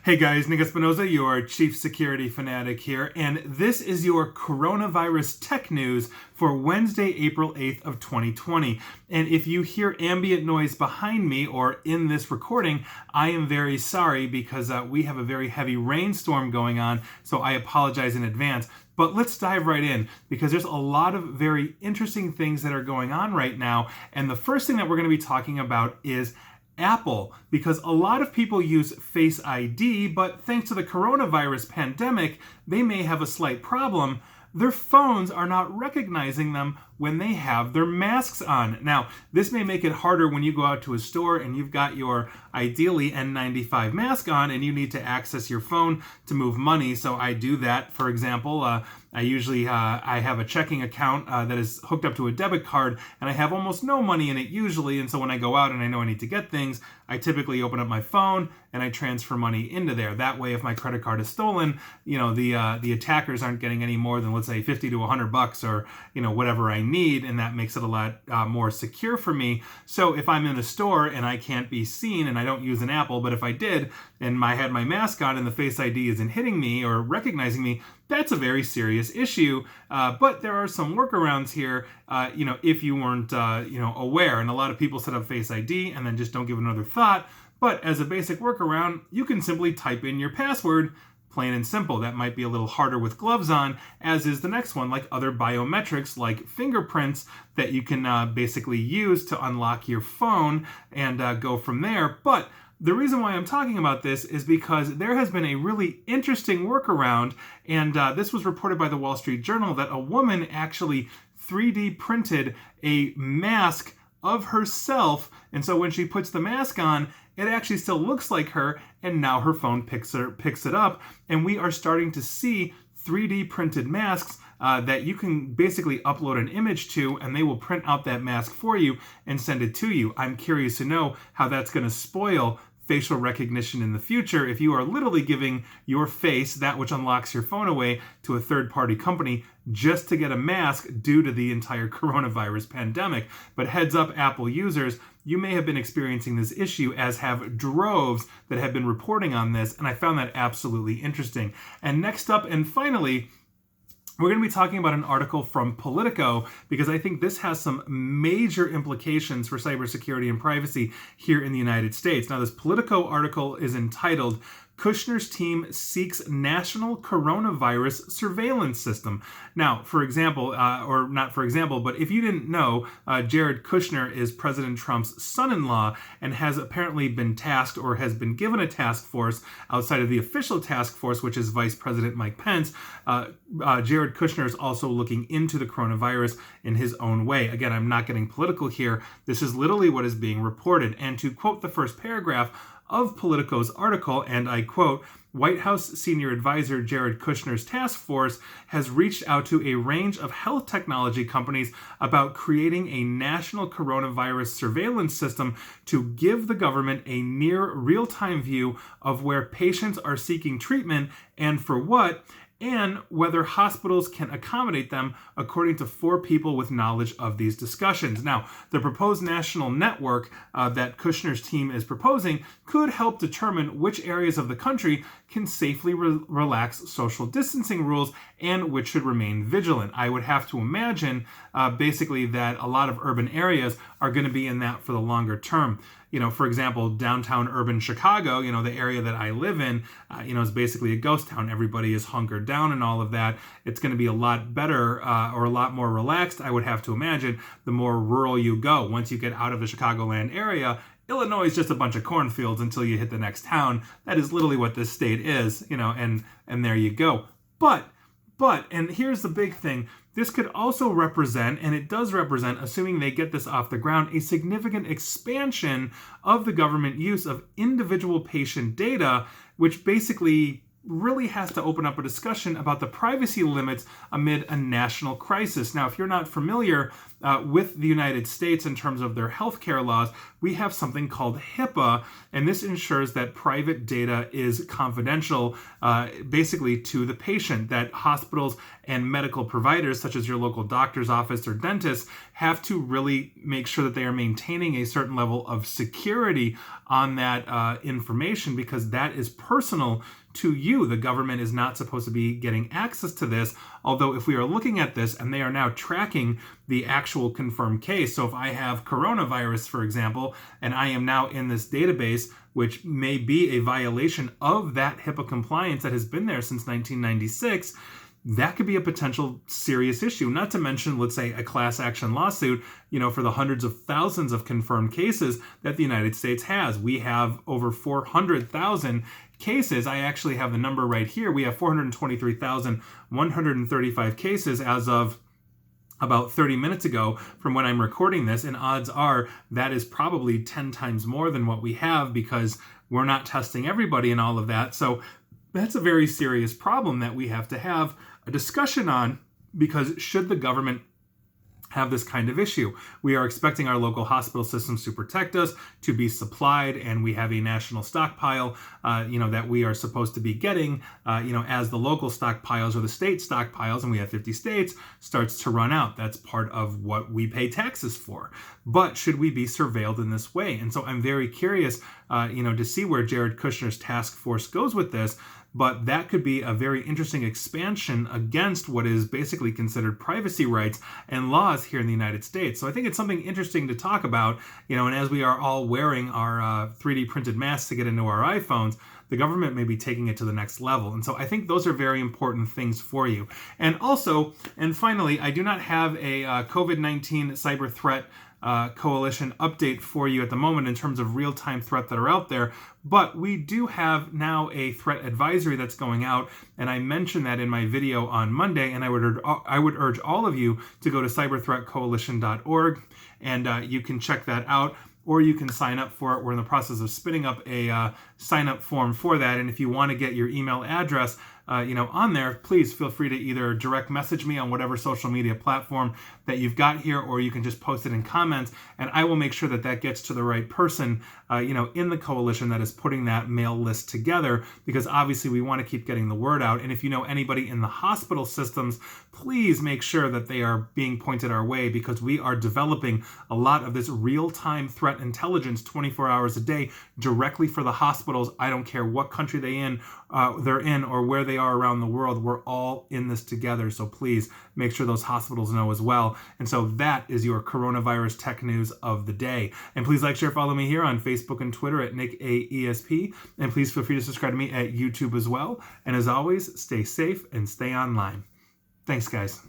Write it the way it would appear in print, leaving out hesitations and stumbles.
Hey guys, Nick Espinoza, your chief security fanatic here, and this is your coronavirus tech news for Wednesday, April 8th of 2020. And if you hear ambient noise behind me or in this recording, I am very sorry because we have a very heavy rainstorm going on, so I apologize in advance. But let's dive right in because there's a lot of very interesting things that are going on right now. And the first thing that we're going to be talking about is Apple, because a lot of people use Face ID, but thanks to the coronavirus pandemic, they may have a slight problem. Their phones are not recognizing them when they have their masks on. Now, this may make it harder when you go out to a store and you've got your ideally N95 mask on and you need to access your phone to move money. So I do that. For example, I usually I have a checking account that is hooked up to a debit card, and I have almost no money in it usually. And so when I go out and I know I need to get things, I typically open up my phone and I transfer money into there. That way, if my credit card is stolen, the attackers aren't getting any more than, let's say, $50 to $100 or whatever I need, and that makes it a lot more secure for me. So if I'm in a store and I can't be seen, and I don't use an Apple, but if I did and I had my mask on and the Face ID isn't hitting me or recognizing me, that's a very serious issue. But there are some workarounds here, if you weren't aware. And a lot of people set up Face ID and then just don't give it another thought. But as a basic workaround, you can simply type in your password, plain and simple. That might be a little harder with gloves on, as is the next one, like other biometrics like fingerprints that you can basically use to unlock your phone and go from there. But the reason why I'm talking about this is because there has been a really interesting workaround, and this was reported by the Wall Street Journal, that a woman actually 3D printed a mask of herself, and so when she puts the mask on, it actually still looks like her, and now her phone picks it up, and we are starting to see 3D printed masks that you can basically upload an image to, and they will print out that mask for you and send it to you. I'm curious to know how that's going to spoil facial recognition in the future if you are literally giving your face, that which unlocks your phone, away to a third-party company just to get a mask due to the entire coronavirus pandemic. But heads up, Apple users, you may have been experiencing this issue, as have droves that have been reporting on this, and I found that absolutely interesting. And next up, and finally, we're going to be talking about an article from Politico, because I think this has some major implications for cybersecurity and privacy here in the United States. Now, this Politico article is entitled, Kushners Team Seeks National Coronavirus Surveillance System. Now, for example, or not for example, but if you didn't know, Jared Kushner is President Trump's son-in-law and has apparently been tasked or has been given a task force outside of the official task force, which is Vice President Mike Pence. Jared Kushner is also looking into the coronavirus in his own way. Again, I'm not getting political here. This is literally what is being reported. And to quote the first paragraph of Politico's article, and I quote, White House senior advisor Jared Kushner's task force has reached out to a range of health technology companies about creating a national coronavirus surveillance system to give the government a near real-time view of where patients are seeking treatment and for what, and whether hospitals can accommodate them, according to 4 people with knowledge of these discussions. Now, the proposed national network that Kushners' team is proposing could help determine which areas of the country can safely relax social distancing rules and which should remain vigilant. I would have to imagine basically that a lot of urban areas are going to be in that for the longer term. For example, downtown urban Chicago, the area that I live in, is basically a ghost town. Everybody is hunkered down and all of that. It's going to be a lot better or a lot more relaxed, I would have to imagine, the more rural you go. Once you get out of the Chicagoland area, Illinois is just a bunch of cornfields until you hit the next town. That is literally what this state is, and there you go. But, and here's the big thing, this could also represent, and it does represent, assuming they get this off the ground, a significant expansion of the government use of individual patient data, which basically really has to open up a discussion about the privacy limits amid a national crisis. Now, if you're not familiar with the United States in terms of their healthcare laws, we have something called HIPAA, and this ensures that private data is confidential, basically to the patient, that hospitals and medical providers, such as your local doctor's office or dentist, have to really make sure that they are maintaining a certain level of security on that information, because that is personal to you. The government is not supposed to be getting access to this, although if we are looking at this and they are now tracking the actual confirmed case, so if I have coronavirus, for example, and I am now in this database, which may be a violation of that HIPAA compliance that has been there since 1996, that could be a potential serious issue. Not to mention, let's say, a class action lawsuit, for the hundreds of thousands of confirmed cases that the United States has. We have over 400,000 cases. I actually have the number right here. We have 423,135 cases as of about 30 minutes ago from when I'm recording this, and odds are that is probably 10 times more than what we have, because we're not testing everybody and all of that. So that's a very serious problem that we have to have a discussion on, because should the government have this kind of issue? We are expecting our local hospital systems to protect us, to be supplied, and we have a national stockpile, that we are supposed to be getting, as the local stockpiles or the state stockpiles, and we have 50 states, starts to run out. That's part of what we pay taxes for. But should we be surveilled in this way? And so I'm very curious, to see where Jared Kushner's task force goes with this. But that could be a very interesting expansion against what is basically considered privacy rights and laws here in the United States. So I think it's something interesting to talk about, and as we are all wearing our 3D printed masks to get into our iPhones, the government may be taking it to the next level. And so I think those are very important things for you. And also, and finally, I do not have a COVID-19 cyber threat coalition update for you at the moment in terms of real-time threats that are out there, but we do have now a threat advisory that's going out, and I mentioned that in my video on Monday, and I would urge all of you to go to cyberthreatcoalition.org, and you can check that out, or you can sign up for it. We're in the process of spinning up a sign-up form for that, and if you want to get your email address on there, please feel free to either direct message me on whatever social media platform that you've got here, or you can just post it in comments, and I will make sure that that gets to the right person, in the coalition that is putting that mail list together, because obviously we want to keep getting the word out. And if you know anybody in the hospital systems, please make sure that they are being pointed our way, because we are developing a lot of this real-time threat intelligence 24 hours a day directly for the hospitals. I don't care what country they're in or where they are around the world. We're all in this together. So please make sure those hospitals know as well. And so that is your coronavirus tech news of the day. And please like, share, follow me here on Facebook and Twitter at NickAESP. And please feel free to subscribe to me at YouTube as well. And as always, stay safe and stay online. Thanks, guys.